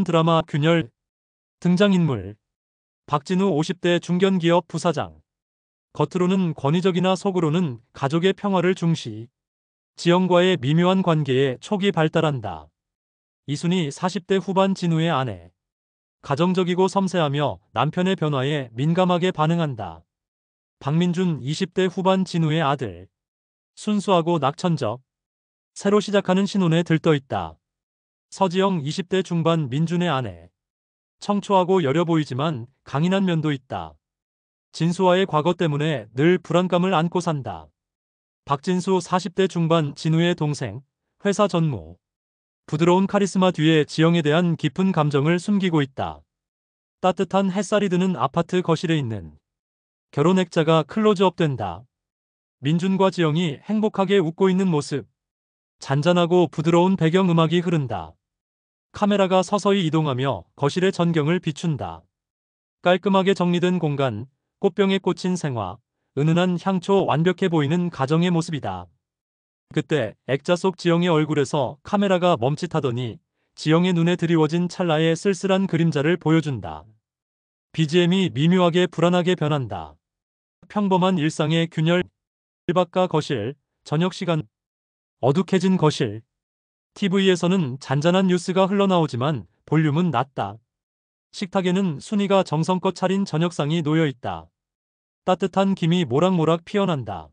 드라마 균열. 등장인물 박진우 50대 중견기업 부사장. 겉으로는 권위적이나 속으로는 가족의 평화를 중시. 지영과의 미묘한 관계에 촉이 발달한다. 이순희 40대 후반 진우의 아내. 가정적이고 섬세하며 남편의 변화에 민감하게 반응한다. 박민준 20대 후반 진우의 아들. 순수하고 낙천적. 새로 시작하는 신혼에 들떠있다. 서지영 20대 중반 민준의 아내. 청초하고 여려 보이지만 강인한 면도 있다. 진수와의 과거 때문에 늘 불안감을 안고 산다. 박진수 40대 중반 진우의 동생. 회사 전무. 부드러운 카리스마 뒤에 지영에 대한 깊은 감정을 숨기고 있다. 따뜻한 햇살이 드는 아파트 거실에 있는 결혼 액자가 클로즈업된다. 민준과 지영이 행복하게 웃고 있는 모습. 잔잔하고 부드러운 배경음악이 흐른다. 카메라가 서서히 이동하며 거실의 전경을 비춘다. 깔끔하게 정리된 공간, 꽃병에 꽂힌 생화, 은은한 향초 완벽해 보이는 가정의 모습이다. 그때 액자 속 지영의 얼굴에서 카메라가 멈칫하더니 지영의 눈에 드리워진 찰나의 쓸쓸한 그림자를 보여준다. BGM이 미묘하게 불안하게 변한다. 평범한 일상의 균열. 일박가 거실. 저녁 시간. 어둑해진 거실. TV에서는 잔잔한 뉴스가 흘러나오지만 볼륨은 낮다. 식탁에는 순이가 정성껏 차린 저녁상이 놓여있다. 따뜻한 김이 모락모락 피어난다.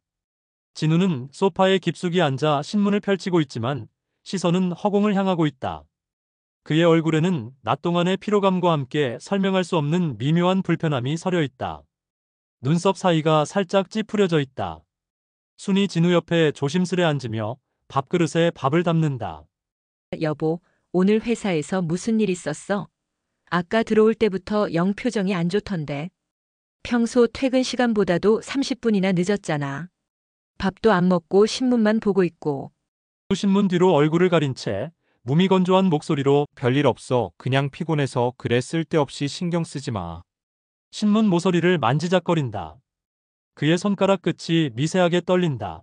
진우는 소파에 깊숙이 앉아 신문을 펼치고 있지만 시선은 허공을 향하고 있다. 그의 얼굴에는 낮 동안의 피로감과 함께 설명할 수 없는 미묘한 불편함이 서려 있다. 눈썹 사이가 살짝 찌푸려져 있다. 순이 진우 옆에 조심스레 앉으며 밥그릇에 밥을 담는다. 여보, 오늘 회사에서 무슨 일 있었어? 아까 들어올 때부터 영 표정이 안 좋던데. 평소 퇴근 시간보다도 30분이나 늦었잖아. 밥도 안 먹고 신문만 보고 있고. 신문 뒤로 얼굴을 가린 채 무미건조한 목소리로 별일 없어. 그냥 피곤해서 그래. 쓸데없이 신경 쓰지 마. 신문 모서리를 만지작거린다. 그의 손가락 끝이 미세하게 떨린다.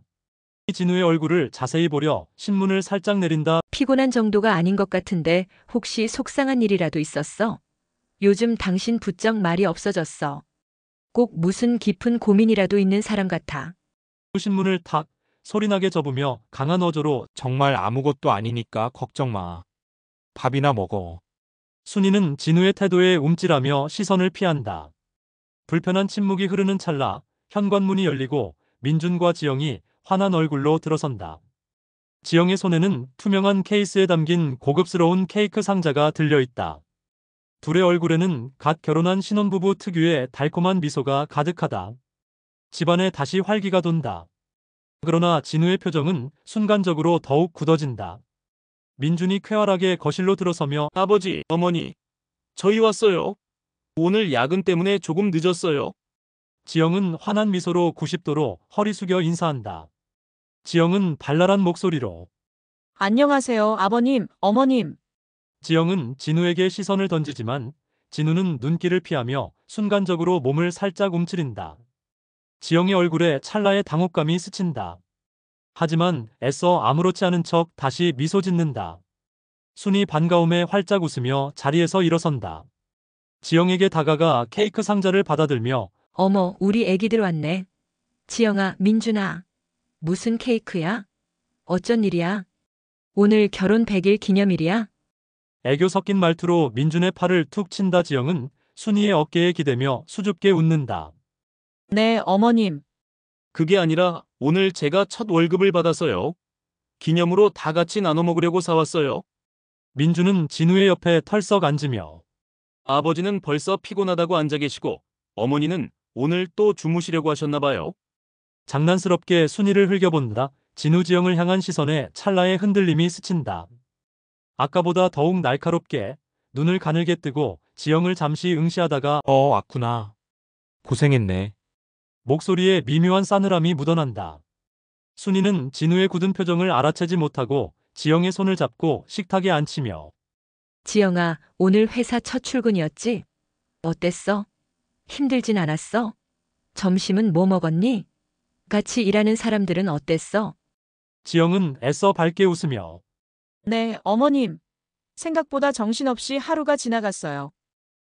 진우의 얼굴을 자세히 보려 신문을 살짝 내린다. 피곤한 정도가 아닌 것 같은데 혹시 속상한 일이라도 있었어? 요즘 당신 부쩍 말이 없어졌어. 꼭 무슨 깊은 고민이라도 있는 사람 같아. 신문을 탁 소리나게 접으며 강한 어조로 정말 아무것도 아니니까 걱정 마. 밥이나 먹어. 순이는 진우의 태도에 움찔하며 시선을 피한다. 불편한 침묵이 흐르는 찰나 현관문이 열리고 민준과 지영이 환한 얼굴로 들어선다. 지영의 손에는 투명한 케이스에 담긴 고급스러운 케이크 상자가 들려있다. 둘의 얼굴에는 갓 결혼한 신혼부부 특유의 달콤한 미소가 가득하다. 집안에 다시 활기가 돈다. 그러나 진우의 표정은 순간적으로 더욱 굳어진다. 민준이 쾌활하게 거실로 들어서며 아버지, 어머니, 저희 왔어요. 오늘 야근 때문에 조금 늦었어요. 지영은 환한 미소로 90도로 허리 숙여 인사한다. 지영은 발랄한 목소리로 안녕하세요, 아버님, 어머님. 지영은 진우에게 시선을 던지지만 진우는 눈길을 피하며 순간적으로 몸을 살짝 움츠린다. 지영의 얼굴에 찰나의 당혹감이 스친다. 하지만 애써 아무렇지 않은 척 다시 미소 짓는다. 순이 반가움에 활짝 웃으며 자리에서 일어선다. 지영에게 다가가 케이크 상자를 받아들며 어머, 우리 애기들 왔네. 지영아, 민준아. 무슨 케이크야? 어쩐 일이야? 오늘 결혼 100일 기념일이야? 애교 섞인 말투로 민준의 팔을 툭 친다. 지영은 순이의 어깨에 기대며 수줍게 웃는다. 네, 어머님. 그게 아니라 오늘 제가 첫 월급을 받아서요. 기념으로 다 같이 나눠 먹으려고 사왔어요. 민준은 진우의 옆에 털썩 앉으며 아버지는 벌써 피곤하다고 앉아 계시고 어머니는 오늘 또 주무시려고 하셨나 봐요. 장난스럽게 순이를 흘겨본다. 진우 지영을 향한 시선에 찰나의 흔들림이 스친다. 아까보다 더욱 날카롭게 눈을 가늘게 뜨고 지영을 잠시 응시하다가 왔구나. 고생했네. 목소리에 미묘한 싸늘함이 묻어난다. 순이는 진우의 굳은 표정을 알아채지 못하고 지영의 손을 잡고 식탁에 앉히며 지영아, 오늘 회사 첫 출근이었지? 어땠어? 힘들진 않았어? 점심은 뭐 먹었니? 같이 일하는 사람들은 어땠어? 지영은 애써 밝게 웃으며 네, 어머님. 생각보다 정신없이 하루가 지나갔어요.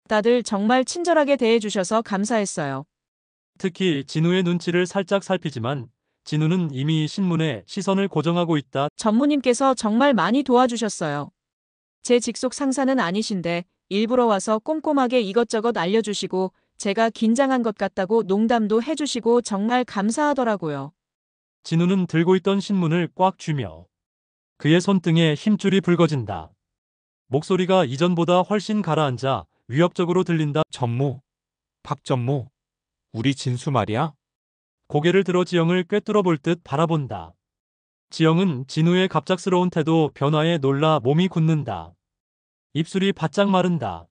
다들 정말 친절하게 대해주셔서 감사했어요. 특히 진우의 눈치를 살짝 살피지만 진우는 이미 신문에 시선을 고정하고 있다. 전무님께서 정말 많이 도와주셨어요. 제 직속 상사는 아니신데 일부러 와서 꼼꼼하게 이것저것 알려주시고 제가 긴장한 것 같다고 농담도 해주시고 정말 감사하더라고요. 진우는 들고 있던 신문을 꽉 쥐며 그의 손등에 힘줄이 붉어진다. 목소리가 이전보다 훨씬 가라앉아 위협적으로 들린다. 전무, 박 전무, 우리 진수 말이야? 고개를 들어 지영을 꿰뚫어 볼 듯 바라본다. 지영은 진우의 갑작스러운 태도 변화에 놀라 몸이 굳는다. 입술이 바짝 마른다.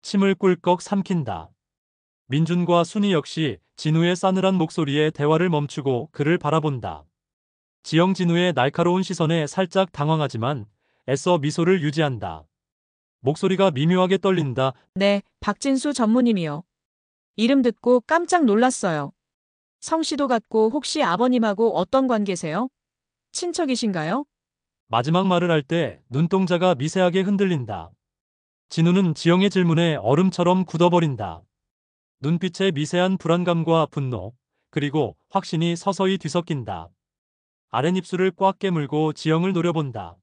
침을 꿀꺽 삼킨다. 민준과 순이 역시 진우의 싸늘한 목소리에 대화를 멈추고 그를 바라본다. 지영 진우의 날카로운 시선에 살짝 당황하지만 애써 미소를 유지한다. 목소리가 미묘하게 떨린다. 네, 박진수 전무님이요. 이름 듣고 깜짝 놀랐어요. 성씨도 같고 혹시 아버님하고 어떤 관계세요? 친척이신가요? 마지막 말을 할 때 눈동자가 미세하게 흔들린다. 진우는 지영의 질문에 얼음처럼 굳어버린다. 눈빛에 미세한 불안감과 분노, 그리고 확신이 서서히 뒤섞인다. 아랫입술을 꽉 깨물고 지영을 노려본다.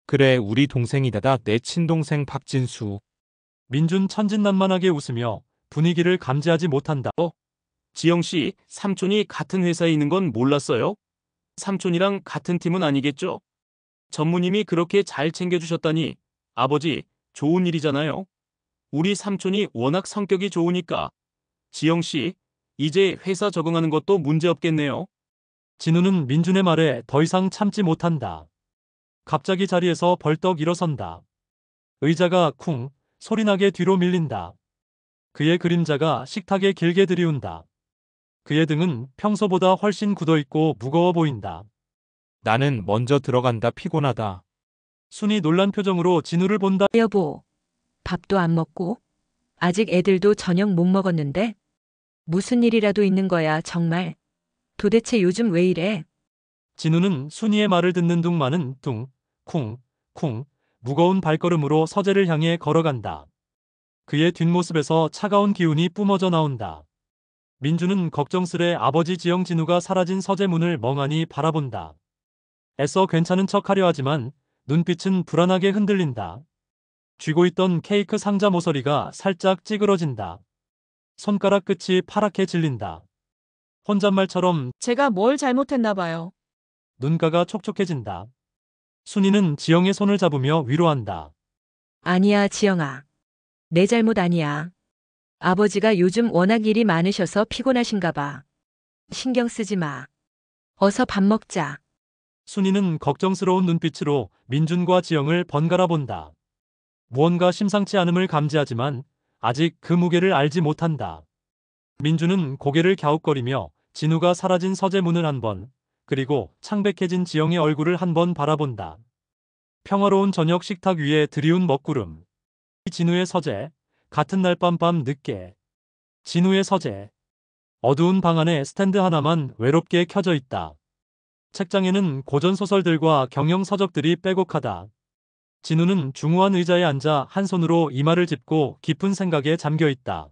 그래, 우리 동생이다다. 내 친동생 박진수. 민준 천진난만하게 웃으며 분위기를 감지하지 못한다. 지영 씨, 삼촌이 같은 회사에 있는 건 몰랐어요? 삼촌이랑 같은 팀은 아니겠죠? 전무님이 그렇게 잘 챙겨주셨다니, 아버지, 좋은 일이잖아요. 우리 삼촌이 워낙 성격이 좋으니까. 지영 씨, 이제 회사 적응하는 것도 문제 없겠네요. 진우는 민준의 말에 더 이상 참지 못한다. 갑자기 자리에서 벌떡 일어선다. 의자가 쿵 소리나게 뒤로 밀린다. 그의 그림자가 식탁에 길게 들이운다. 그의 등은 평소보다 훨씬 굳어있고 무거워 보인다. 나는 먼저 들어간다. 피곤하다. 순이 놀란 표정으로 진우를 본다. 여보, 밥도 안 먹고? 아직 애들도 저녁 못 먹었는데? 무슨 일이라도 있는 거야, 정말. 도대체 요즘 왜 이래? 진우는 순이의 말을 듣는 둥마는 둥, 쿵, 쿵 무거운 발걸음으로 서재를 향해 걸어간다. 그의 뒷모습에서 차가운 기운이 뿜어져 나온다. 민주는 걱정스레 아버지 지영 진우가 사라진 서재 문을 멍하니 바라본다. 애써 괜찮은 척하려 하지만 눈빛은 불안하게 흔들린다. 쥐고 있던 케이크 상자 모서리가 살짝 찌그러진다. 손가락 끝이 파랗게 질린다. 혼잣말처럼 제가 뭘 잘못했나 봐요. 눈가가 촉촉해진다. 순이는 지영의 손을 잡으며 위로한다. 아니야, 지영아. 내 잘못 아니야. 아버지가 요즘 워낙 일이 많으셔서 피곤하신가 봐. 신경 쓰지 마. 어서 밥 먹자. 순이는 걱정스러운 눈빛으로 민준과 지영을 번갈아 본다. 무언가 심상치 않음을 감지하지만 아직 그 무게를 알지 못한다. 민준은 고개를 갸웃거리며 진우가 사라진 서재 문을 한 번, 그리고 창백해진 지영의 얼굴을 한 번 바라본다. 평화로운 저녁 식탁 위에 드리운 먹구름. 진우의 서재, 같은 날 밤 늦게. 진우의 서재. 어두운 방 안에 스탠드 하나만 외롭게 켜져 있다. 책장에는 고전소설들과 경영서적들이 빼곡하다. 진우는 중후한 의자에 앉아 한 손으로 이마를 짚고 깊은 생각에 잠겨 있다.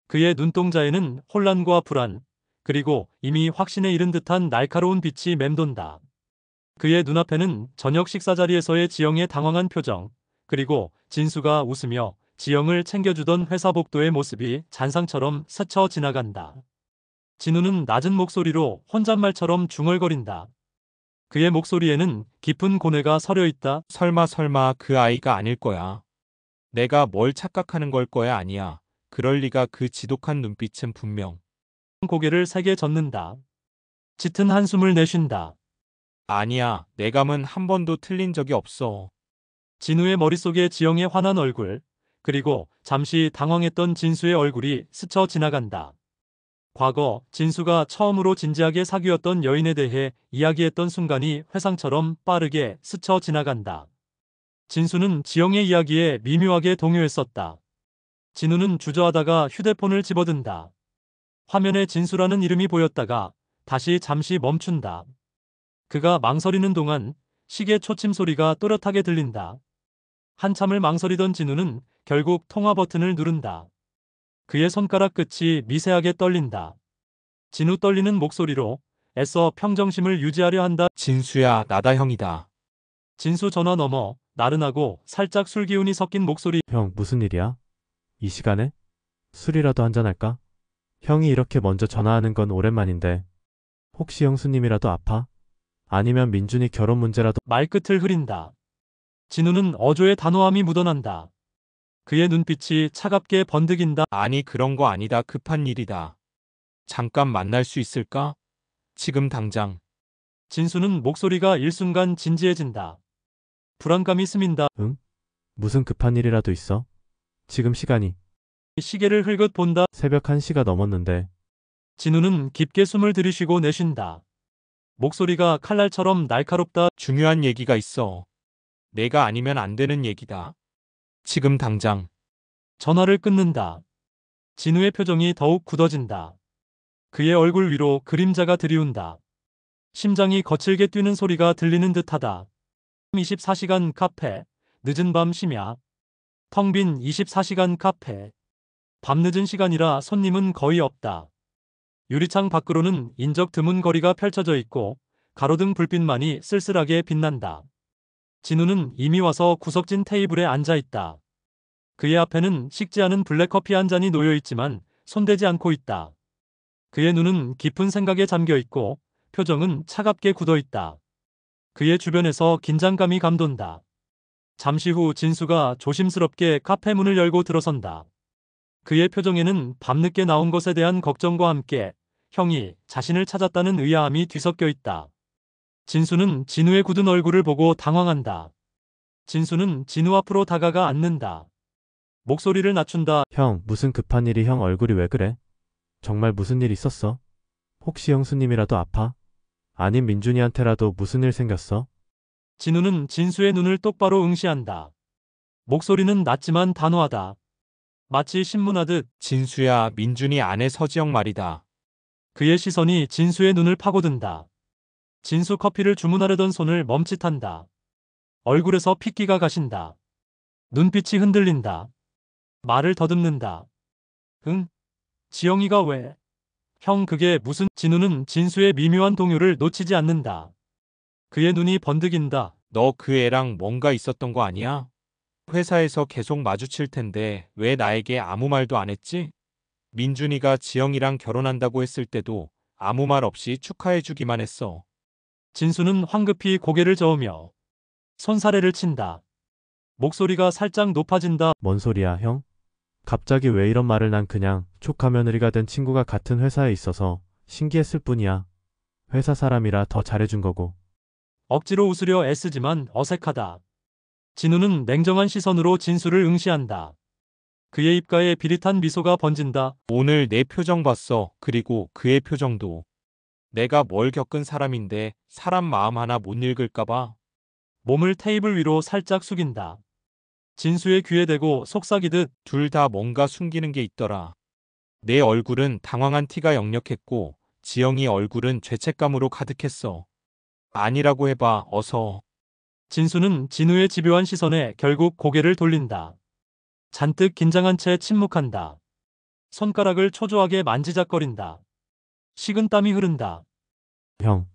그의 눈동자에는 혼란과 불안, 그리고 이미 확신에 이른 듯한 날카로운 빛이 맴돈다. 그의 눈앞에는 저녁 식사 자리에서의 지영의 당황한 표정, 그리고 진수가 웃으며 지영을 챙겨주던 회사 복도의 모습이 잔상처럼 스쳐 지나간다. 진우는 낮은 목소리로 혼잣말처럼 중얼거린다. 그의 목소리에는 깊은 고뇌가 서려 있다. 설마 그 아이가 아닐 거야. 내가 뭘 착각하는 걸 거야. 아니야. 그럴 리가. 그 지독한 눈빛은 분명. 고개를 세게 젓는다. 짙은 한숨을 내쉰다. 아니야. 내 감은 한 번도 틀린 적이 없어. 진우의 머릿속에 지영의 환한 얼굴, 그리고 잠시 당황했던 진수의 얼굴이 스쳐 지나간다. 과거 진수가 처음으로 진지하게 사귀었던 여인에 대해 이야기했던 순간이 회상처럼 빠르게 스쳐 지나간다. 진수는 지영의 이야기에 미묘하게 동요했었다. 진우는 주저하다가 휴대폰을 집어든다. 화면에 진수라는 이름이 보였다가 다시 잠시 멈춘다. 그가 망설이는 동안 시계 초침 소리가 또렷하게 들린다. 한참을 망설이던 진우는 결국 통화 버튼을 누른다. 그의 손가락 끝이 미세하게 떨린다. 진우 떨리는 목소리로 애써 평정심을 유지하려 한다. 진수야, 나다 형이다. 진수 전화 너머 나른하고 살짝 술 기운이 섞인 목소리. 형, 무슨 일이야? 이 시간에? 술이라도 한잔할까? 형이 이렇게 먼저 전화하는 건 오랜만인데. 혹시 형수님이라도 아파? 아니면 민준이 결혼 문제라도. 말끝을 흐린다. 진우는 어조의 단호함이 묻어난다. 그의 눈빛이 차갑게 번득인다. 아니, 그런 거 아니다. 급한 일이다. 잠깐 만날 수 있을까? 지금 당장. 진수는 목소리가 일순간 진지해진다. 불안감이 스민다. 무슨 급한 일이라도 있어? 지금 시간이 시계를 흘긋 본다. 새벽 1시가 넘었는데. 진우는 깊게 숨을 들이쉬고 내쉰다. 목소리가 칼날처럼 날카롭다. 중요한 얘기가 있어. 내가 아니면 안 되는 얘기다. 지금 당장. 전화를 끊는다. 진우의 표정이 더욱 굳어진다. 그의 얼굴 위로 그림자가 드리운다. 심장이 거칠게 뛰는 소리가 들리는 듯하다. 24시간 카페, 늦은 밤 심야. 텅 빈 24시간 카페. 밤늦은 시간이라 손님은 거의 없다. 유리창 밖으로는 인적 드문 거리가 펼쳐져 있고 가로등 불빛만이 쓸쓸하게 빛난다. 진우는 이미 와서 구석진 테이블에 앉아 있다. 그의 앞에는 식지 않은 블랙커피 한 잔이 놓여 있지만 손대지 않고 있다. 그의 눈은 깊은 생각에 잠겨 있고 표정은 차갑게 굳어 있다. 그의 주변에서 긴장감이 감돈다. 잠시 후 진수가 조심스럽게 카페 문을 열고 들어선다. 그의 표정에는 밤늦게 나온 것에 대한 걱정과 함께 형이 자신을 찾았다는 의아함이 뒤섞여 있다. 진수는 진우의 굳은 얼굴을 보고 당황한다. 진수는 진우 앞으로 다가가 앉는다. 목소리를 낮춘다. 형, 무슨 급한 일이? 형 얼굴이 왜 그래? 정말 무슨 일 있었어? 혹시 형수님이라도 아파? 아님 민준이한테라도 무슨 일 생겼어? 진우는 진수의 눈을 똑바로 응시한다. 목소리는 낮지만 단호하다. 마치 신문하듯. 진수야, 민준이 아내 서지영 말이다. 그의 시선이 진수의 눈을 파고든다. 진수 커피를 주문하려던 손을 멈칫한다. 얼굴에서 핏기가 가신다. 눈빛이 흔들린다. 말을 더듬는다. 응? 지영이가 왜? 형, 그게 무슨? 진우는 진수의 미묘한 동요를 놓치지 않는다. 그의 눈이 번득인다. 너 그 애랑 뭔가 있었던 거 아니야? 회사에서 계속 마주칠 텐데 왜 나에게 아무 말도 안 했지? 민준이가 지영이랑 결혼한다고 했을 때도 아무 말 없이 축하해주기만 했어. 진수는 황급히 고개를 저으며 손사래를 친다. 목소리가 살짝 높아진다. 뭔 소리야, 형? 갑자기 왜 이런 말을? 난 그냥 조카 며느리가 된 친구가 같은 회사에 있어서 신기했을 뿐이야. 회사 사람이라 더 잘해준 거고. 억지로 웃으려 애쓰지만 어색하다. 진우는 냉정한 시선으로 진수를 응시한다. 그의 입가에 비릿한 미소가 번진다. 오늘 내 표정 봤어. 그리고 그의 표정도. 내가 뭘 겪은 사람인데 사람 마음 하나 못 읽을까봐. 몸을 테이블 위로 살짝 숙인다. 진수의 귀에 대고 속삭이듯. 둘 다 뭔가 숨기는 게 있더라. 내 얼굴은 당황한 티가 역력했고 지영이 얼굴은 죄책감으로 가득했어. 아니라고 해봐, 어서. 진수는 진우의 집요한 시선에 결국 고개를 돌린다. 잔뜩 긴장한 채 침묵한다. 손가락을 초조하게 만지작거린다. 식은땀이 흐른다. 형,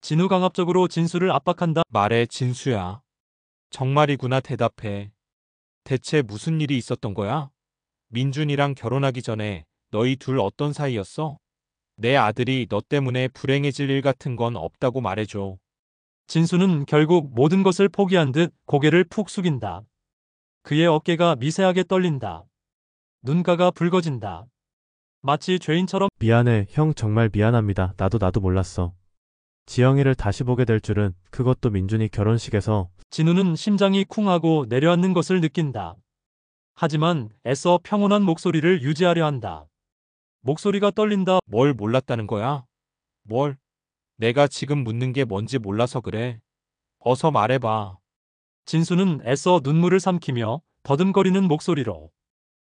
진우 강압적으로 진수를 압박한다. 말해, 진수야. 정말이구나, 대답해. 대체 무슨 일이 있었던 거야? 민준이랑 결혼하기 전에 너희 둘 어떤 사이였어? 내 아들이 너 때문에 불행해질 일 같은 건 없다고 말해줘. 진수는 결국 모든 것을 포기한 듯 고개를 푹 숙인다. 그의 어깨가 미세하게 떨린다. 눈가가 붉어진다. 마치 죄인처럼. 미안해. 형, 정말 미안합니다. 나도 몰랐어. 지영이를 다시 보게 될 줄은. 그것도 민준이 결혼식에서. 진우는 심장이 쿵하고 내려앉는 것을 느낀다. 하지만 애써 평온한 목소리를 유지하려 한다. 목소리가 떨린다. 뭘 몰랐다는 거야? 뭘? 내가 지금 묻는 게 뭔지 몰라서 그래. 어서 말해봐. 진수는 애써 눈물을 삼키며 더듬거리는 목소리로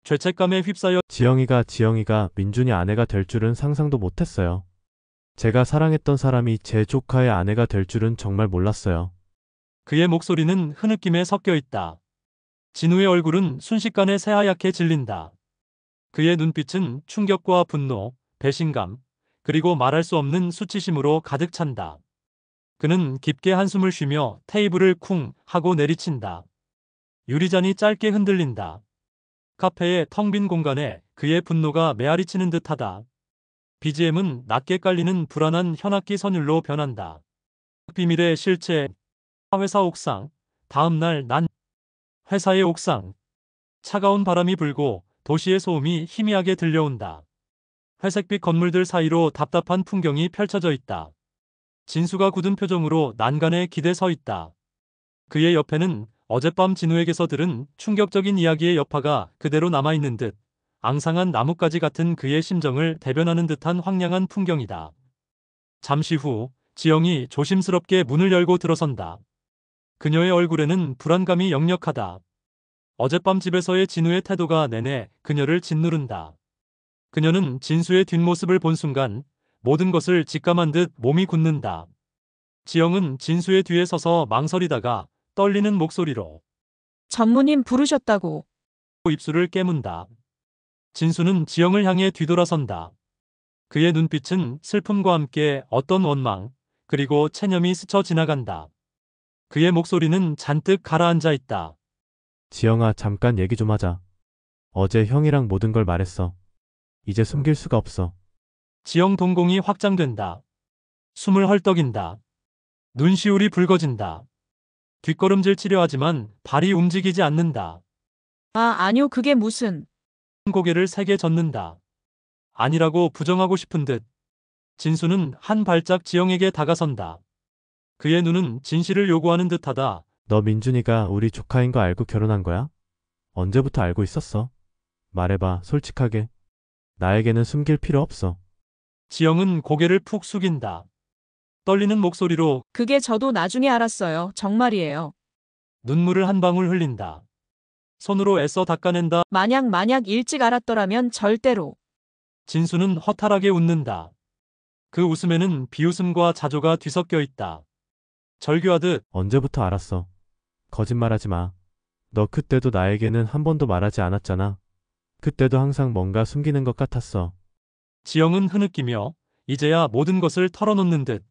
죄책감에 휩싸여. 지영이가 민준이 아내가 될 줄은 상상도 못했어요. 제가 사랑했던 사람이 제 조카의 아내가 될 줄은 정말 몰랐어요. 그의 목소리는 흐느낌에 섞여 있다. 진우의 얼굴은 순식간에 새하얗게 질린다. 그의 눈빛은 충격과 분노, 배신감, 그리고 말할 수 없는 수치심으로 가득 찬다. 그는 깊게 한숨을 쉬며 테이블을 쿵 하고 내리친다. 유리잔이 짧게 흔들린다. 카페의 텅 빈 공간에 그의 분노가 메아리치는 듯하다. BGM은 낮게 깔리는 불안한 현악기 선율로 변한다. 비밀의 실체. 회사 옥상. 다음 날 난 회사의 옥상. 차가운 바람이 불고 도시의 소음이 희미하게 들려온다. 회색빛 건물들 사이로 답답한 풍경이 펼쳐져 있다. 진수가 굳은 표정으로 난간에 기대 서 있다. 그의 옆에는 어젯밤 진우에게서 들은 충격적인 이야기의 여파가 그대로 남아있는 듯 앙상한 나뭇가지 같은 그의 심정을 대변하는 듯한 황량한 풍경이다. 잠시 후 지영이 조심스럽게 문을 열고 들어선다. 그녀의 얼굴에는 불안감이 역력하다. 어젯밤 집에서의 진우의 태도가 내내 그녀를 짓누른다. 그녀는 진수의 뒷모습을 본 순간 모든 것을 직감한 듯 몸이 굳는다. 지영은 진수의 뒤에 서서 망설이다가 떨리는 목소리로 전무님 부르셨다고. 입술을 깨문다. 진수는 지영을 향해 뒤돌아선다. 그의 눈빛은 슬픔과 함께 어떤 원망, 그리고 체념이 스쳐 지나간다. 그의 목소리는 잔뜩 가라앉아 있다. 지영아, 잠깐 얘기 좀 하자. 어제 형이랑 모든 걸 말했어. 이제 숨길 수가 없어. 지영 동공이 확장된다. 숨을 헐떡인다. 눈시울이 붉어진다. 뒷걸음질 치려하지만 발이 움직이지 않는다. 아니요, 그게 무슨. 고개를 세게 젓는다. 아니라고 부정하고 싶은 듯. 진수는 한 발짝 지영에게 다가선다. 그의 눈은 진실을 요구하는 듯하다. 너 민준이가 우리 조카인 거 알고 결혼한 거야? 언제부터 알고 있었어? 말해봐, 솔직하게. 나에게는 숨길 필요 없어. 지영은 고개를 푹 숙인다. 떨리는 목소리로 그게 저도 나중에 알았어요. 정말이에요. 눈물을 한 방울 흘린다. 손으로 애써 닦아낸다. 만약 일찍 알았더라면 절대로. 진수는 허탈하게 웃는다. 그 웃음에는 비웃음과 자조가 뒤섞여 있다. 절규하듯 언제부터 알았어? 거짓말하지 마. 너 그때도 나에게는 한 번도 말하지 않았잖아. 그때도 항상 뭔가 숨기는 것 같았어. 지영은 흐느끼며 이제야 모든 것을 털어놓는 듯.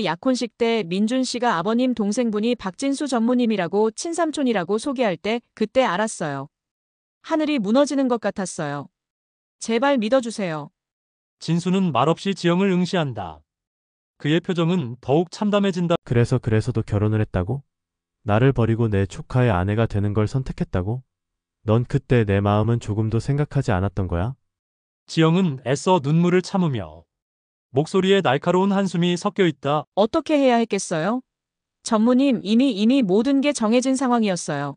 약혼식 때 민준 씨가 아버님 동생분이 박진수 전무님이라고 친삼촌이라고 소개할 때 그때 알았어요. 하늘이 무너지는 것 같았어요. 제발 믿어주세요. 진수는 말없이 지영을 응시한다. 그의 표정은 더욱 참담해진다. 그래서도 결혼을 했다고? 나를 버리고 내 조카의 아내가 되는 걸 선택했다고? 넌 그때 내 마음은 조금도 생각하지 않았던 거야? 지영은 애써 눈물을 참으며 목소리에 날카로운 한숨이 섞여 있다. 어떻게 해야 했겠어요? 전무님 이미 모든 게 정해진 상황이었어요.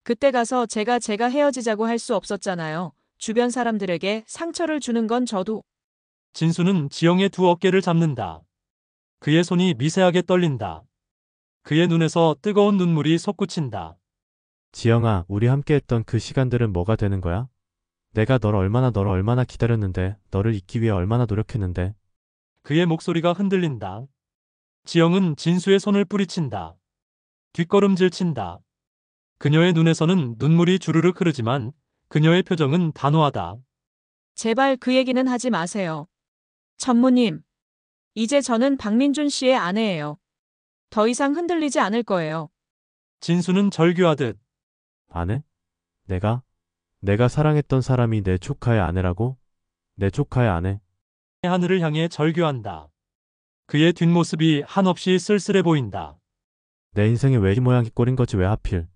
그때 가서 제가 헤어지자고 할 수 없었잖아요. 주변 사람들에게 상처를 주는 건 저도. 진수는 지영의 두 어깨를 잡는다. 그의 손이 미세하게 떨린다. 그의 눈에서 뜨거운 눈물이 솟구친다. 지영아, 우리 함께 했던 그 시간들은 뭐가 되는 거야? 내가 너를 얼마나 기다렸는데, 너를 잊기 위해 얼마나 노력했는데. 그의 목소리가 흔들린다. 지영은 진수의 손을 뿌리친다. 뒷걸음질친다. 그녀의 눈에서는 눈물이 주르륵 흐르지만 그녀의 표정은 단호하다. 제발 그 얘기는 하지 마세요. 전무님, 이제 저는 박민준 씨의 아내예요. 더 이상 흔들리지 않을 거예요. 진수는 절규하듯 아내? 내가 사랑했던 사람이 내 조카의 아내라고? 내 조카의 아내. 하늘을 향해 절규한다. 그의 뒷모습이 한없이 쓸쓸해 보인다. 내 인생에 왜 이 모양이 꼴인 거지, 왜 하필.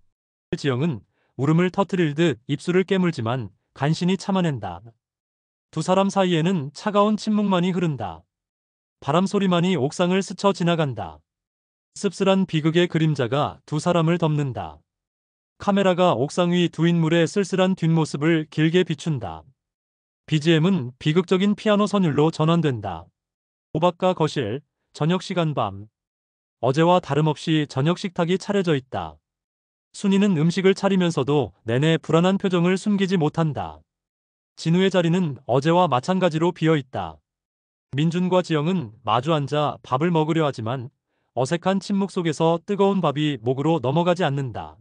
지영은 울음을 터뜨릴 듯 입술을 깨물지만 간신히 참아낸다. 두 사람 사이에는 차가운 침묵만이 흐른다. 바람 소리만이 옥상을 스쳐 지나간다. 씁쓸한 비극의 그림자가 두 사람을 덮는다. 카메라가 옥상 위 두 인물의 쓸쓸한 뒷모습을 길게 비춘다. BGM은 비극적인 피아노 선율로 전환된다. 오박가 거실, 저녁 시간 밤. 어제와 다름없이 저녁 식탁이 차려져 있다. 순이는 음식을 차리면서도 내내 불안한 표정을 숨기지 못한다. 진우의 자리는 어제와 마찬가지로 비어 있다. 민준과 지영은 마주 앉아 밥을 먹으려 하지만 어색한 침묵 속에서 뜨거운 밥이 목으로 넘어가지 않는다.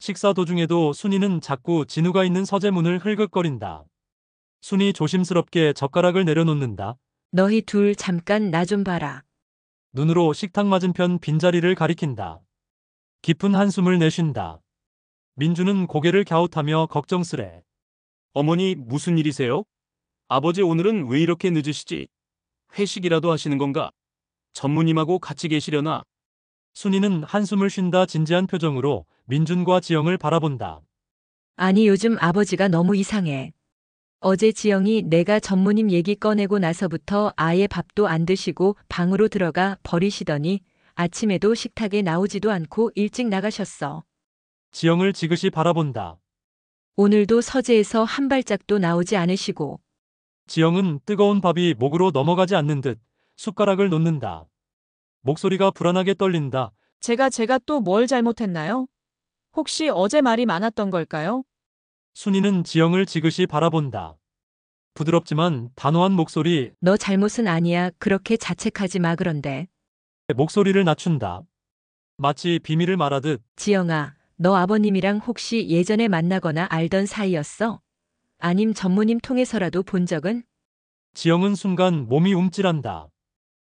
식사 도중에도 순이는 자꾸 진우가 있는 서재문을 흘긋거린다. 순이 조심스럽게 젓가락을 내려놓는다. 너희 둘 잠깐 나 좀 봐라. 눈으로 식탁 맞은편 빈자리를 가리킨다. 깊은 한숨을 내쉰다. 민주는 고개를 갸웃하며 걱정스레. 어머니 무슨 일이세요? 아버지 오늘은 왜 이렇게 늦으시지? 회식이라도 하시는 건가? 전무님하고 같이 계시려나? 순이는 한숨을 쉰다 진지한 표정으로 민준과 지영을 바라본다. 아니 요즘 아버지가 너무 이상해. 어제 지영이 내가 전무님 얘기 꺼내고 나서부터 아예 밥도 안 드시고 방으로 들어가 버리시더니 아침에도 식탁에 나오지도 않고 일찍 나가셨어. 지영을 지그시 바라본다. 오늘도 서재에서 한 발짝도 나오지 않으시고. 지영은 뜨거운 밥이 목으로 넘어가지 않는 듯 숟가락을 놓는다. 목소리가 불안하게 떨린다. 제가 또 뭘 잘못했나요? 혹시 어제 말이 많았던 걸까요? 순이는 지영을 지그시 바라본다. 부드럽지만 단호한 목소리, 너 잘못은 아니야. 그렇게 자책하지 마 그런데. 목소리를 낮춘다. 마치 비밀을 말하듯. 지영아, 너 아버님이랑 혹시 예전에 만나거나 알던 사이였어? 아님 전무님 통해서라도 본 적은? 지영은 순간 몸이 움찔한다.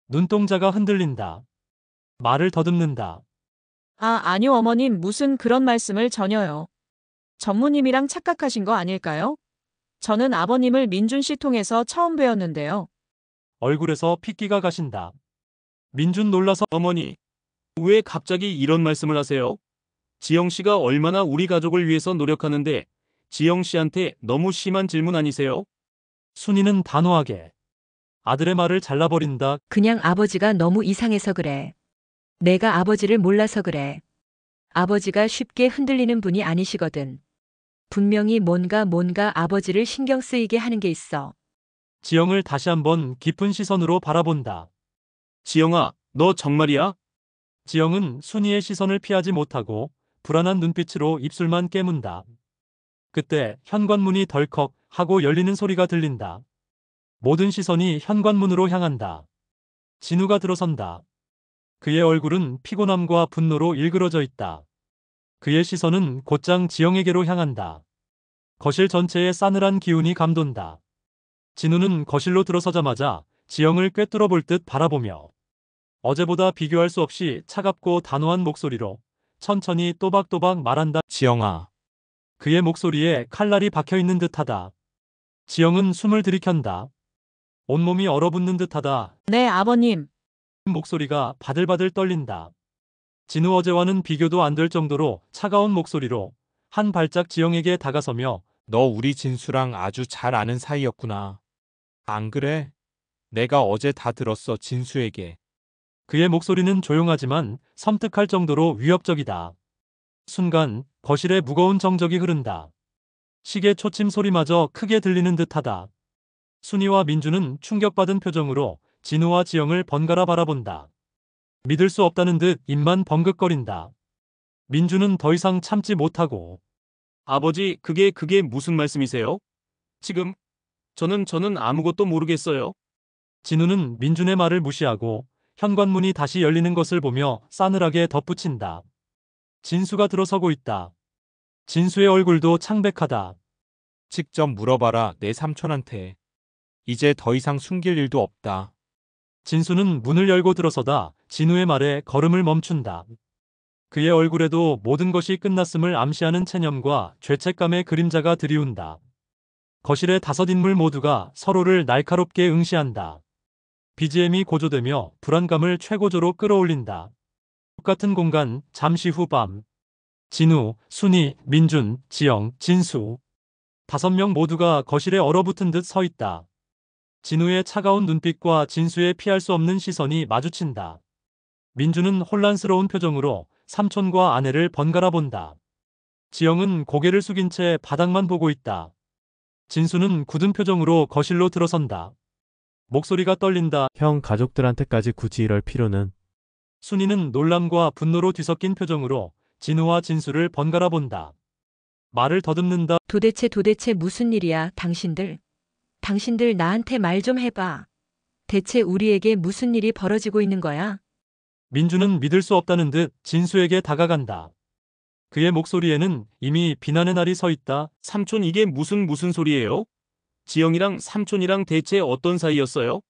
눈동자가 흔들린다. 말을 더듬는다. 아니요 어머님 무슨 그런 말씀을 전혀요. 전무님이랑 착각하신 거 아닐까요? 저는 아버님을 민준 씨 통해서 처음 뵈었는데요. 얼굴에서 핏기가 가신다. 민준 놀라서 어머니, 왜 갑자기 이런 말씀을 하세요? 지영 씨가 얼마나 우리 가족을 위해서 노력하는데 지영 씨한테 너무 심한 질문 아니세요? 순이는 단호하게 아들의 말을 잘라버린다. 그냥 아버지가 너무 이상해서 그래. 내가 아버지를 몰라서 그래. 아버지가 쉽게 흔들리는 분이 아니시거든. 분명히 뭔가 아버지를 신경 쓰이게 하는 게 있어. 지영을 다시 한번 깊은 시선으로 바라본다. 지영아, 너 정말이야? 지영은 순이의 시선을 피하지 못하고 불안한 눈빛으로 입술만 깨문다. 그때 현관문이 덜컥 하고 열리는 소리가 들린다. 모든 시선이 현관문으로 향한다. 진우가 들어선다. 그의 얼굴은 피곤함과 분노로 일그러져 있다. 그의 시선은 곧장 지영에게로 향한다. 거실 전체에 싸늘한 기운이 감돈다. 진우는 거실로 들어서자마자 지영을 꿰뚫어 볼 듯 바라보며 어제보다 비교할 수 없이 차갑고 단호한 목소리로 천천히 또박또박 말한다. 지영아, 그의 목소리에 칼날이 박혀있는 듯하다. 지영은 숨을 들이켠다. 온몸이 얼어붙는 듯하다. 네 아버님. 목소리가 바들바들 떨린다. 진우 어제와는 비교도 안 될 정도로 차가운 목소리로 한 발짝 지영에게 다가서며 너 우리 진수랑 아주 잘 아는 사이였구나. 안 그래? 내가 어제 다 들었어, 진수에게. 그의 목소리는 조용하지만 섬뜩할 정도로 위협적이다. 순간 거실에 무거운 정적이 흐른다. 시계 초침 소리마저 크게 들리는 듯하다. 순이와 민주는 충격받은 표정으로 진우와 지영을 번갈아 바라본다. 믿을 수 없다는 듯 입만 벙긋거린다. 민주는 더 이상 참지 못하고 아버지, 그게 무슨 말씀이세요? 지금 저는 아무것도 모르겠어요. 진우는 민준의 말을 무시하고 현관문이 다시 열리는 것을 보며 싸늘하게 덧붙인다. 진수가 들어서고 있다. 진수의 얼굴도 창백하다. 직접 물어봐라, 내 삼촌한테. 이제 더 이상 숨길 일도 없다. 진수는 문을 열고 들어서다 진우의 말에 걸음을 멈춘다. 그의 얼굴에도 모든 것이 끝났음을 암시하는 체념과 죄책감의 그림자가 드리운다. 거실의 5인물 모두가 서로를 날카롭게 응시한다. BGM이 고조되며 불안감을 최고조로 끌어올린다. 똑같은 공간, 잠시 후 밤. 진우, 순이, 민준, 지영, 진수. 5명 모두가 거실에 얼어붙은 듯 서 있다. 진우의 차가운 눈빛과 진수의 피할 수 없는 시선이 마주친다. 민주는 혼란스러운 표정으로 삼촌과 아내를 번갈아 본다. 지영은 고개를 숙인 채 바닥만 보고 있다. 진수는 굳은 표정으로 거실로 들어선다. 목소리가 떨린다. 형 가족들한테까지 굳이 이럴 필요는. 순이는 놀람과 분노로 뒤섞인 표정으로 진우와 진수를 번갈아 본다. 말을 더듬는다. 도대체 무슨 일이야 당신들. 당신들 나한테 말 좀 해봐. 대체 우리에게 무슨 일이 벌어지고 있는 거야? 민주는 믿을 수 없다는 듯 진수에게 다가간다. 그의 목소리에는 이미 비난의 날이 서 있다. 삼촌 이게 무슨 소리예요? 지영이랑 삼촌이랑 대체 어떤 사이였어요?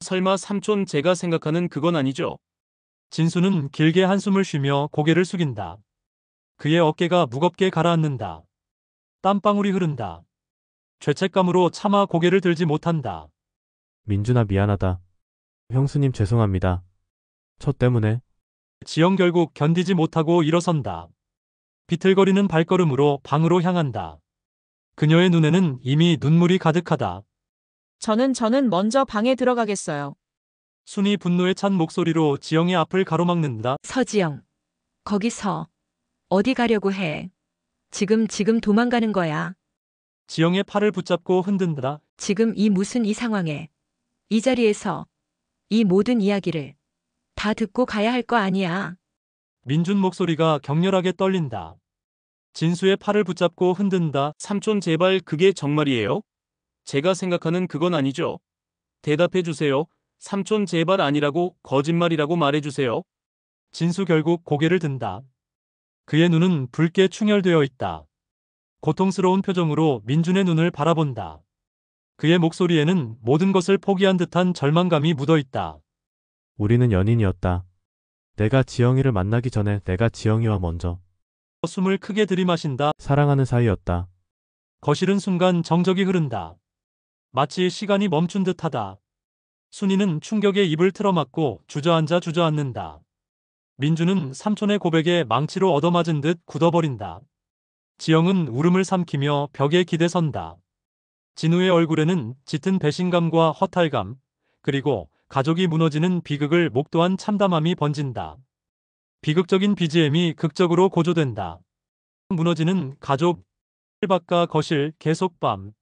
설마 삼촌 제가 생각하는 그건 아니죠? 진수는 길게 한숨을 쉬며 고개를 숙인다. 그의 어깨가 무겁게 가라앉는다. 땀방울이 흐른다. 죄책감으로 차마 고개를 들지 못한다. 민준아 미안하다. 형수님 죄송합니다. 저 때문에 지영 결국 견디지 못하고 일어선다. 비틀거리는 발걸음으로 방으로 향한다. 그녀의 눈에는 이미 눈물이 가득하다. 저는 먼저 방에 들어가겠어요. 순이 분노에 찬 목소리로 지영의 앞을 가로막는다. 서지영. 거기서. 어디 가려고 해. 지금 도망가는 거야. 지영의 팔을 붙잡고 흔든다. 지금 이 상황에. 이 자리에서. 이 모든 이야기를. 다 듣고 가야 할 거 아니야. 민준 목소리가 격렬하게 떨린다. 진수의 팔을 붙잡고 흔든다. 삼촌 제발 그게 정말이에요? 제가 생각하는 그건 아니죠? 대답해 주세요. 삼촌 제발 아니라고 거짓말이라고 말해주세요. 진수 결국 고개를 든다. 그의 눈은 붉게 충혈되어 있다. 고통스러운 표정으로 민준의 눈을 바라본다. 그의 목소리에는 모든 것을 포기한 듯한 절망감이 묻어 있다. 우리는 연인이었다. 내가 지영이를 만나기 전에 내가 지영이와 먼저 숨을 크게 들이마신다. 사랑하는 사이였다. 거실은 순간 정적이 흐른다. 마치 시간이 멈춘 듯하다. 순이는 충격에 입을 틀어막고 주저앉는다. 민주는 삼촌의 고백에 망치로 얻어맞은 듯 굳어버린다. 지영은 울음을 삼키며 벽에 기대선다. 진우의 얼굴에는 짙은 배신감과 허탈감, 그리고 가족이 무너지는 비극을 목도한 참담함이 번진다. 비극적인 BGM이 극적으로 고조된다. 무너지는 가족, 밖과 거실 계속 밤.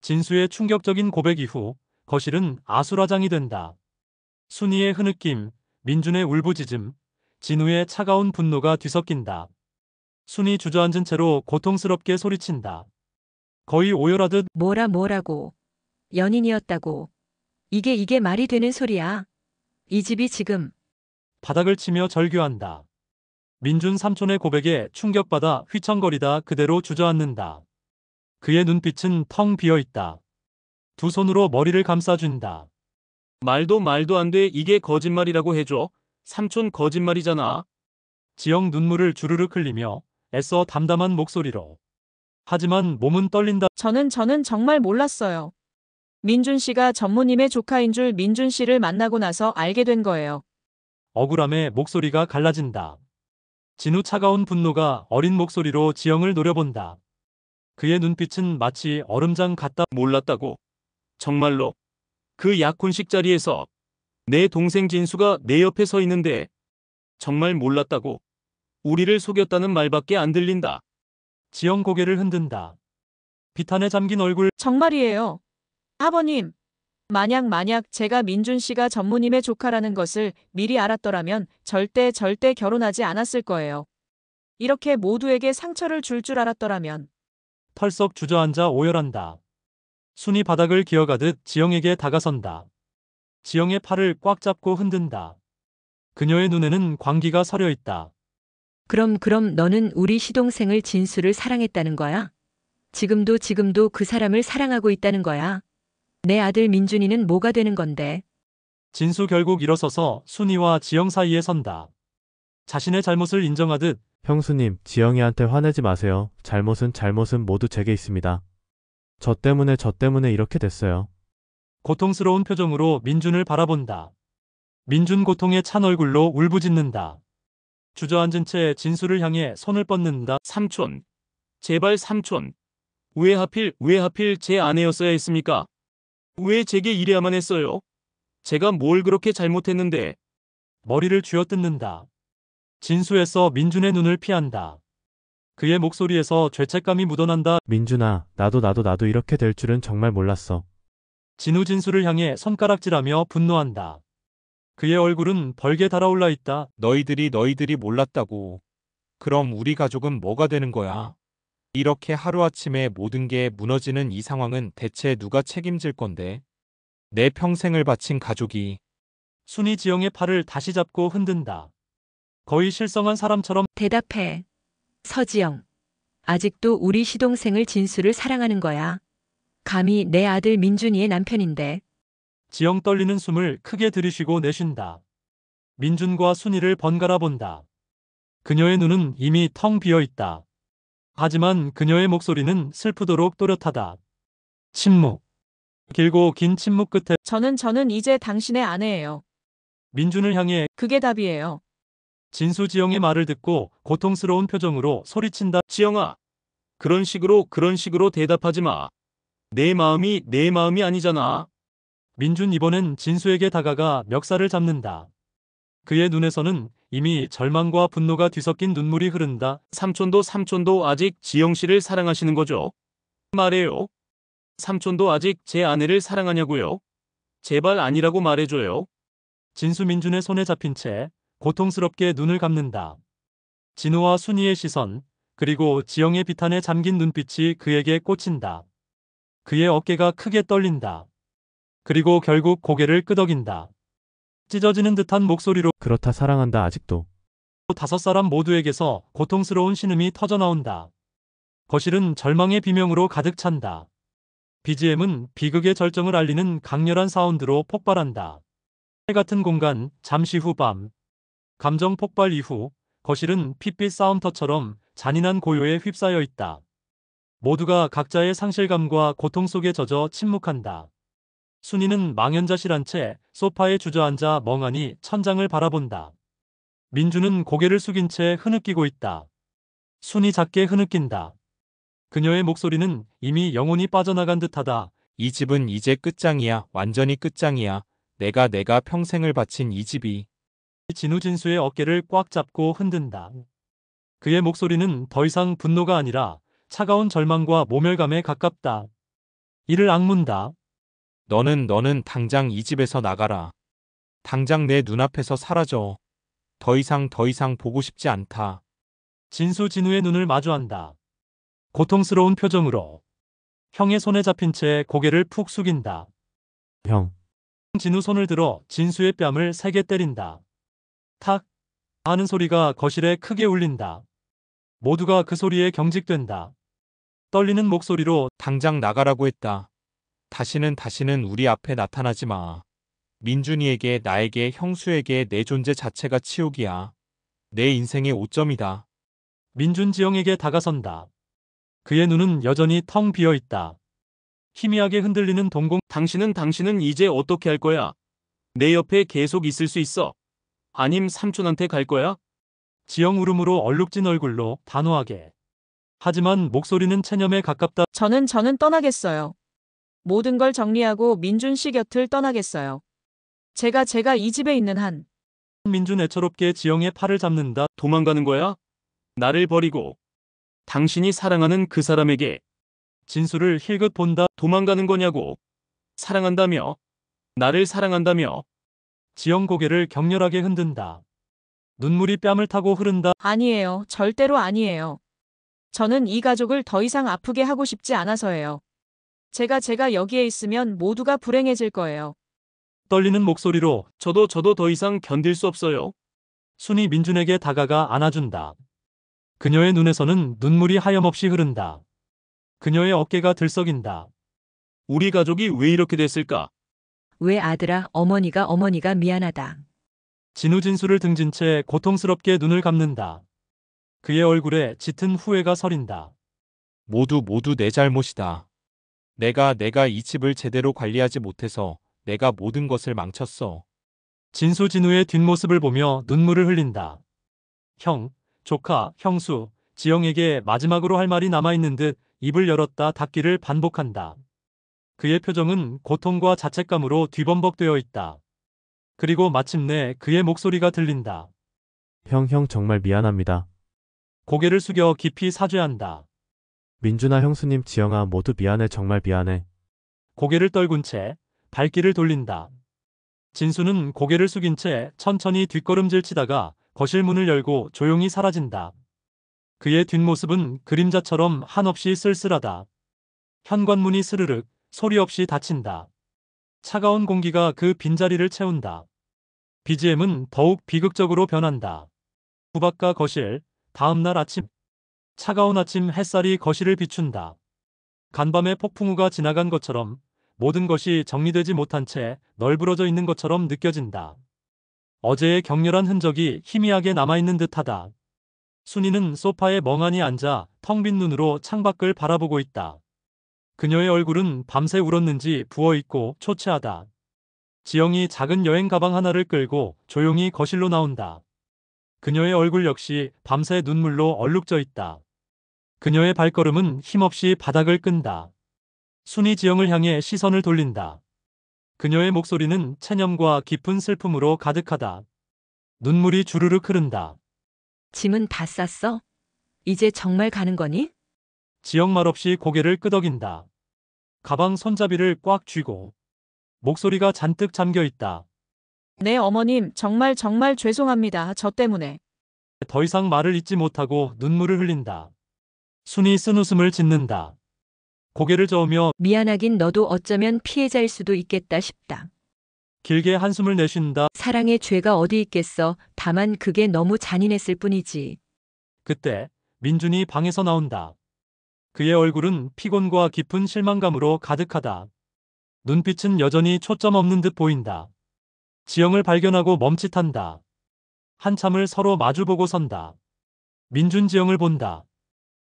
진수의 충격적인 고백 이후 거실은 아수라장이 된다. 순이의 흐느낌, 민준의 울부짖음, 진우의 차가운 분노가 뒤섞인다. 순이 주저앉은 채로 고통스럽게 소리친다. 거의 오열하듯 뭐라고. 연인이었다고. 이게 말이 되는 소리야. 이 집이 지금. 바닥을 치며 절규한다. 민준 삼촌의 고백에 충격받아 휘청거리다 그대로 주저앉는다. 그의 눈빛은 텅 비어 있다. 두 손으로 머리를 감싸준다. 말도 안 돼. 이게 거짓말이라고 해줘. 삼촌 거짓말이잖아. 지영 눈물을 주르륵 흘리며 애써 담담한 목소리로. 하지만 몸은 떨린다. 저는 정말 몰랐어요. 민준 씨가 전무님의 조카인 줄 민준 씨를 만나고 나서 알게 된 거예요. 억울함에 목소리가 갈라진다. 진우 차가운 분노가 어린 목소리로 지영을 노려본다. 그의 눈빛은 마치 얼음장 같다. 몰랐다고. 정말로. 그 약혼식 자리에서 내 동생 진수가 내 옆에 서 있는데 정말 몰랐다고. 우리를 속였다는 말밖에 안 들린다. 지영 고개를 흔든다. 비탄에 잠긴 얼굴. 정말이에요. 아버님. 만약 제가 민준 씨가 전무님의 조카라는 것을 미리 알았더라면 절대 결혼하지 않았을 거예요. 이렇게 모두에게 상처를 줄 알았더라면. 털썩 주저앉아 오열한다. 순이 바닥을 기어가듯 지영에게 다가선다. 지영의 팔을 꽉 잡고 흔든다. 그녀의 눈에는 광기가 서려 있다. 그럼 너는 우리 시동생을 진수를 사랑했다는 거야? 지금도 그 사람을 사랑하고 있다는 거야? 내 아들 민준이는 뭐가 되는 건데? 진수 결국 일어서서 순이와 지영 사이에 선다. 자신의 잘못을 인정하듯 형수님, 지영이한테 화내지 마세요. 잘못은 모두 제게 있습니다. 저 때문에 이렇게 됐어요. 고통스러운 표정으로 민준을 바라본다. 민준 고통에 찬 얼굴로 울부짖는다. 주저앉은 채 진수를 향해 손을 뻗는다. 삼촌. 제발 삼촌. 왜 하필 제 아내였어야 했습니까? 왜 제게 이래야만 했어요? 제가 뭘 그렇게 잘못했는데. 머리를 쥐어뜯는다. 진수에서 민준의 눈을 피한다. 그의 목소리에서 죄책감이 묻어난다. 민준아, 나도 이렇게 될 줄은 정말 몰랐어. 진우 진수를 향해 손가락질하며 분노한다. 그의 얼굴은 벌게 달아올라 있다. 너희들이 몰랐다고. 그럼 우리 가족은 뭐가 되는 거야? 이렇게 하루아침에 모든 게 무너지는 이 상황은 대체 누가 책임질 건데? 내 평생을 바친 가족이. 순이 지영의 팔을 다시 잡고 흔든다. 거의 실성한 사람처럼 대답해. 서지영. 아직도 우리 시동생을 진수를 사랑하는 거야. 감히 내 아들 민준이의 남편인데. 지영 떨리는 숨을 크게 들이쉬고 내쉰다. 민준과 순이를 번갈아 본다. 그녀의 눈은 이미 텅 비어 있다. 하지만 그녀의 목소리는 슬프도록 또렷하다. 침묵. 길고 긴 침묵 끝에 저는 이제 당신의 아내예요. 민준을 향해 그게 답이에요. 진수 지영의 말을 듣고 고통스러운 표정으로 소리친다. 지영아, 그런 식으로 대답하지 마. 내 마음이 아니잖아. 민준 이번엔 진수에게 다가가 멱살을 잡는다. 그의 눈에서는 이미 절망과 분노가 뒤섞인 눈물이 흐른다. 삼촌도 아직 지영 씨를 사랑하시는 거죠? 말해요. 삼촌도 아직 제 아내를 사랑하냐고요? 제발 아니라고 말해줘요. 진수 민준의 손에 잡힌 채 고통스럽게 눈을 감는다. 진우와 순이의 시선, 그리고 지영의 비탄에 잠긴 눈빛이 그에게 꽂힌다. 그의 어깨가 크게 떨린다. 그리고 결국 고개를 끄덕인다. 찢어지는 듯한 목소리로 그렇다 사랑한다 아직도. 다섯 사람 모두에게서 고통스러운 신음이 터져나온다. 거실은 절망의 비명으로 가득 찬다. BGM은 비극의 절정을 알리는 강렬한 사운드로 폭발한다. 해 같은 공간, 잠시 후 밤. 감정 폭발 이후 거실은 핏빛 싸움터처럼 잔인한 고요에 휩싸여 있다. 모두가 각자의 상실감과 고통 속에 젖어 침묵한다. 순이는 망연자실한 채 소파에 주저앉아 멍하니 천장을 바라본다. 민주는 고개를 숙인 채 흐느끼고 있다. 순이 작게 흐느낀다. 그녀의 목소리는 이미 영혼이 빠져나간 듯하다. 이 집은 이제 끝장이야. 완전히 끝장이야. 내가 평생을 바친 이 집이. 진우 진수의 어깨를 꽉 잡고 흔든다. 그의 목소리는 더 이상 분노가 아니라 차가운 절망과 모멸감에 가깝다. 이를 악문다. 너는 당장 이 집에서 나가라. 당장 내 눈앞에서 사라져. 더 이상 보고 싶지 않다. 진수 진우의 눈을 마주한다. 고통스러운 표정으로 형의 손에 잡힌 채 고개를 푹 숙인다. 형, 진우 손을 들어 진수의 뺨을 세게 때린다. 탁 하는 소리가 거실에 크게 울린다. 모두가 그 소리에 경직된다. 떨리는 목소리로 당장 나가라고 했다. 다시는 우리 앞에 나타나지 마. 민준이에게, 나에게, 형수에게 내 존재 자체가 치욕이야. 내 인생의 오점이다. 민준 지영에게 다가선다. 그의 눈은 여전히 텅 비어 있다. 희미하게 흔들리는 동공. 당신은 이제 어떻게 할 거야? 내 옆에 계속 있을 수 있어? 아님 삼촌한테 갈 거야? 지영 울음으로 얼룩진 얼굴로 단호하게. 하지만 목소리는 체념에 가깝다. 저는 떠나겠어요. 모든 걸 정리하고 민준 씨 곁을 떠나겠어요. 제가 이 집에 있는 한. 민준 애처롭게 지영의 팔을 잡는다. 도망가는 거야? 나를 버리고. 당신이 사랑하는 그 사람에게 진수를 힐긋 본다. 도망가는 거냐고. 사랑한다며. 나를 사랑한다며. 지영 고개를 격렬하게 흔든다. 눈물이 뺨을 타고 흐른다. 아니에요. 절대로 아니에요. 저는 이 가족을 더 이상 아프게 하고 싶지 않아서예요. 제가 여기에 있으면 모두가 불행해질 거예요. 떨리는 목소리로 저도 더 이상 견딜 수 없어요. 순이 민준에게 다가가 안아준다. 그녀의 눈에서는 눈물이 하염없이 흐른다. 그녀의 어깨가 들썩인다. 우리 가족이 왜 이렇게 됐을까? 왜 아들아, 어머니가 미안하다. 진우 진수를 등진 채 고통스럽게 눈을 감는다. 그의 얼굴에 짙은 후회가 서린다. 모두 내 잘못이다. 내가 이 집을 제대로 관리하지 못해서 내가 모든 것을 망쳤어. 진수 진우의 뒷모습을 보며 눈물을 흘린다. 형, 조카, 형수, 지영에게 마지막으로 할 말이 남아있는 듯 입을 열었다 닫기를 반복한다. 그의 표정은 고통과 자책감으로 뒤범벅되어 있다. 그리고 마침내 그의 목소리가 들린다. 형 정말 미안합니다. 고개를 숙여 깊이 사죄한다. 민준아 형수님 지영아 모두 미안해 정말 미안해. 고개를 떨군 채 발길을 돌린다. 진수는 고개를 숙인 채 천천히 뒷걸음질 치다가 거실 문을 열고 조용히 사라진다. 그의 뒷모습은 그림자처럼 한없이 쓸쓸하다. 현관문이 스르륵 소리 없이 닫힌다. 차가운 공기가 그 빈자리를 채운다. BGM은 더욱 비극적으로 변한다. 부엌과 거실, 다음 날 아침 차가운 아침 햇살이 거실을 비춘다. 간밤에 폭풍우가 지나간 것처럼 모든 것이 정리되지 못한 채 널브러져 있는 것처럼 느껴진다. 어제의 격렬한 흔적이 희미하게 남아있는 듯하다. 순이는 소파에 멍하니 앉아 텅 빈 눈으로 창밖을 바라보고 있다. 그녀의 얼굴은 밤새 울었는지 부어있고 초췌하다. 지영이 작은 여행 가방 하나를 끌고 조용히 거실로 나온다. 그녀의 얼굴 역시 밤새 눈물로 얼룩져 있다. 그녀의 발걸음은 힘없이 바닥을 끈다. 순이 지영을 향해 시선을 돌린다. 그녀의 목소리는 체념과 깊은 슬픔으로 가득하다. 눈물이 주르륵 흐른다. 짐은 다 쌌어? 이제 정말 가는 거니? 지영 말없이 고개를 끄덕인다. 가방 손잡이를 꽉 쥐고 목소리가 잔뜩 잠겨 있다. 네, 어머님, 정말 정말 죄송합니다. 저 때문에. 더 이상 말을 잇지 못하고 눈물을 흘린다. 순이 쓴웃음을 짓는다. 고개를 저으며 미안하긴 너도 어쩌면 피해자일 수도 있겠다 싶다. 길게 한숨을 내쉰다. 사랑의 죄가 어디 있겠어. 다만 그게 너무 잔인했을 뿐이지. 그때 민준이 방에서 나온다. 그의 얼굴은 피곤과 깊은 실망감으로 가득하다. 눈빛은 여전히 초점 없는 듯 보인다. 지영을 발견하고 멈칫한다. 한참을 서로 마주보고 선다. 민준 지영을 본다.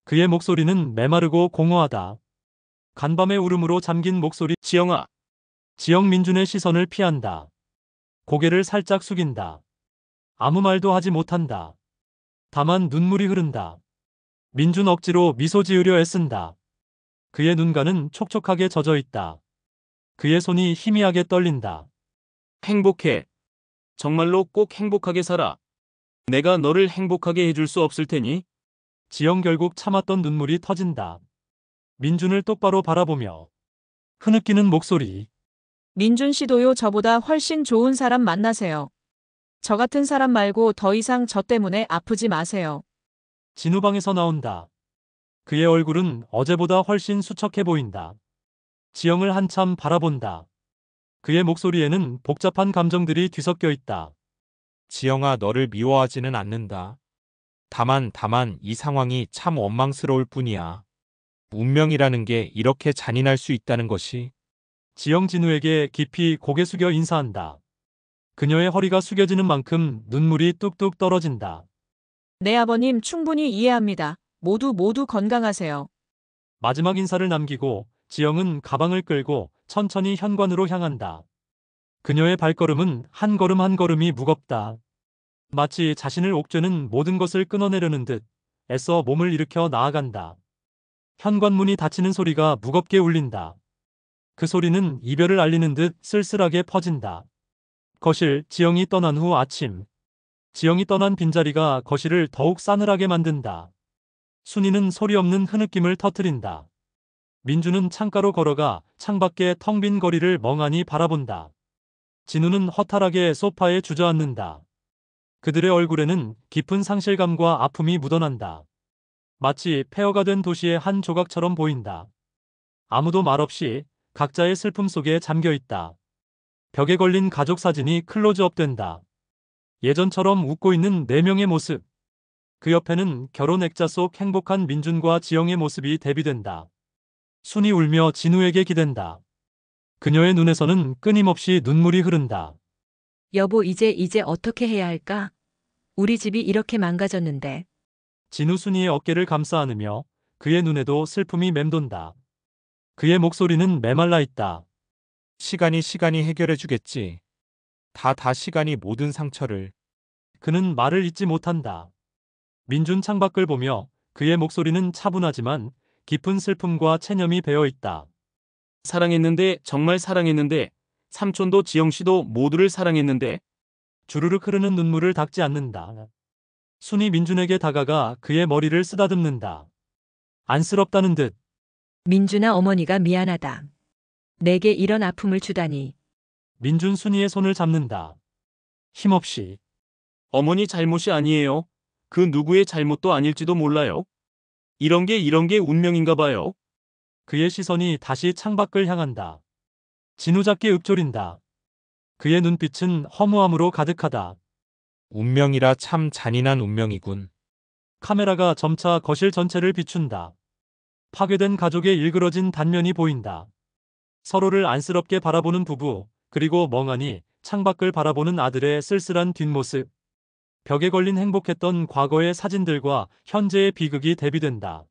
그의 목소리는 메마르고 공허하다. 간밤의 울음으로 잠긴 목소리. 지영아, 지영 민준의 시선을 피한다. 고개를 살짝 숙인다. 아무 말도 하지 못한다. 다만 눈물이 흐른다. 민준 억지로 미소 지으려 애쓴다. 그의 눈가는 촉촉하게 젖어 있다. 그의 손이 희미하게 떨린다. 행복해. 정말로 꼭 행복하게 살아. 내가 너를 행복하게 해줄 수 없을 테니. 지영 결국 참았던 눈물이 터진다. 민준을 똑바로 바라보며 흐느끼는 목소리. 민준 씨도요, 저보다 훨씬 좋은 사람 만나세요. 저 같은 사람 말고 더 이상 저 때문에 아프지 마세요. 진우 방에서 나온다. 그의 얼굴은 어제보다 훨씬 수척해 보인다. 지영을 한참 바라본다. 그의 목소리에는 복잡한 감정들이 뒤섞여 있다. 지영아, 너를 미워하지는 않는다. 다만 이 상황이 참 원망스러울 뿐이야. 운명이라는 게 이렇게 잔인할 수 있다는 것이. 지영 진우에게 깊이 고개 숙여 인사한다. 그녀의 허리가 숙여지는 만큼 눈물이 뚝뚝 떨어진다. 네, 아버님, 충분히 이해합니다. 모두 건강하세요. 마지막 인사를 남기고 지영은 가방을 끌고 천천히 현관으로 향한다. 그녀의 발걸음은 한 걸음 한 걸음이 무겁다. 마치 자신을 옥죄는 모든 것을 끊어내려는 듯 애써 몸을 일으켜 나아간다. 현관문이 닫히는 소리가 무겁게 울린다. 그 소리는 이별을 알리는 듯 쓸쓸하게 퍼진다. 거실, 지영이 떠난 후 아침. 지영이 떠난 빈자리가 거실을 더욱 싸늘하게 만든다. 순이는 소리 없는 흐느낌을 터뜨린다. 민주는 창가로 걸어가 창밖의 텅 빈 거리를 멍하니 바라본다. 진우는 허탈하게 소파에 주저앉는다. 그들의 얼굴에는 깊은 상실감과 아픔이 묻어난다. 마치 폐허가 된 도시의 한 조각처럼 보인다. 아무도 말없이 각자의 슬픔 속에 잠겨 있다. 벽에 걸린 가족 사진이 클로즈업된다. 예전처럼 웃고 있는 네 명의 모습. 그 옆에는 결혼 액자 속 행복한 민준과 지영의 모습이 대비된다. 순이 울며 진우에게 기댄다. 그녀의 눈에서는 끊임없이 눈물이 흐른다. 여보, 이제 어떻게 해야 할까? 우리 집이 이렇게 망가졌는데. 진우 순이의 어깨를 감싸 안으며 그의 눈에도 슬픔이 맴돈다. 그의 목소리는 메말라 있다. 시간이 해결해 주겠지. 다 시간이 모든 상처를. 그는 말을 잇지 못한다. 민준 창밖을 보며 그의 목소리는 차분하지만 깊은 슬픔과 체념이 배어 있다. 사랑했는데, 정말 사랑했는데, 삼촌도 지영 씨도 모두를 사랑했는데. 주르륵 흐르는 눈물을 닦지 않는다. 순이 민준에게 다가가 그의 머리를 쓰다듬는다. 안쓰럽다는 듯. 민준아, 어머니가 미안하다. 내게 이런 아픔을 주다니. 민준 순이의 손을 잡는다. 힘없이. 어머니 잘못이 아니에요. 그 누구의 잘못도 아닐지도 몰라요. 이런 게 운명인가 봐요. 그의 시선이 다시 창밖을 향한다. 진우잡게 읊조린다. 그의 눈빛은 허무함으로 가득하다. 운명이라 참 잔인한 운명이군. 카메라가 점차 거실 전체를 비춘다. 파괴된 가족의 일그러진 단면이 보인다. 서로를 안쓰럽게 바라보는 부부, 그리고 멍하니 창밖을 바라보는 아들의 쓸쓸한 뒷모습. 벽에 걸린 행복했던 과거의 사진들과 현재의 비극이 대비된다.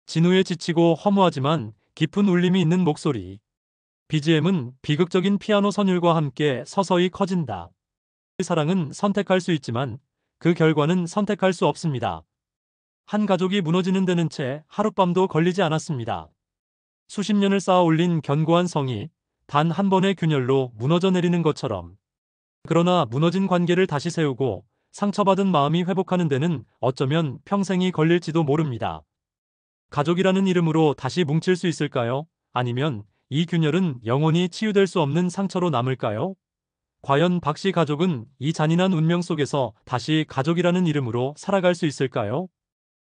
진우의 지치고 허무하지만 깊은 울림이 있는 목소리. BGM은 비극적인 피아노 선율과 함께 서서히 커진다. 사랑은 선택할 수 있지만 그 결과는 선택할 수 없습니다. 한 가족이 무너지는 데는 채 하룻밤도 걸리지 않았습니다. 수십 년을 쌓아 올린 견고한 성이 단 한 번의 균열로 무너져 내리는 것처럼. 그러나 무너진 관계를 다시 세우고 상처받은 마음이 회복하는 데는 어쩌면 평생이 걸릴지도 모릅니다. 가족이라는 이름으로 다시 뭉칠 수 있을까요? 아니면 이 균열은 영원히 치유될 수 없는 상처로 남을까요? 과연 박 씨 가족은 이 잔인한 운명 속에서 다시 가족이라는 이름으로 살아갈 수 있을까요?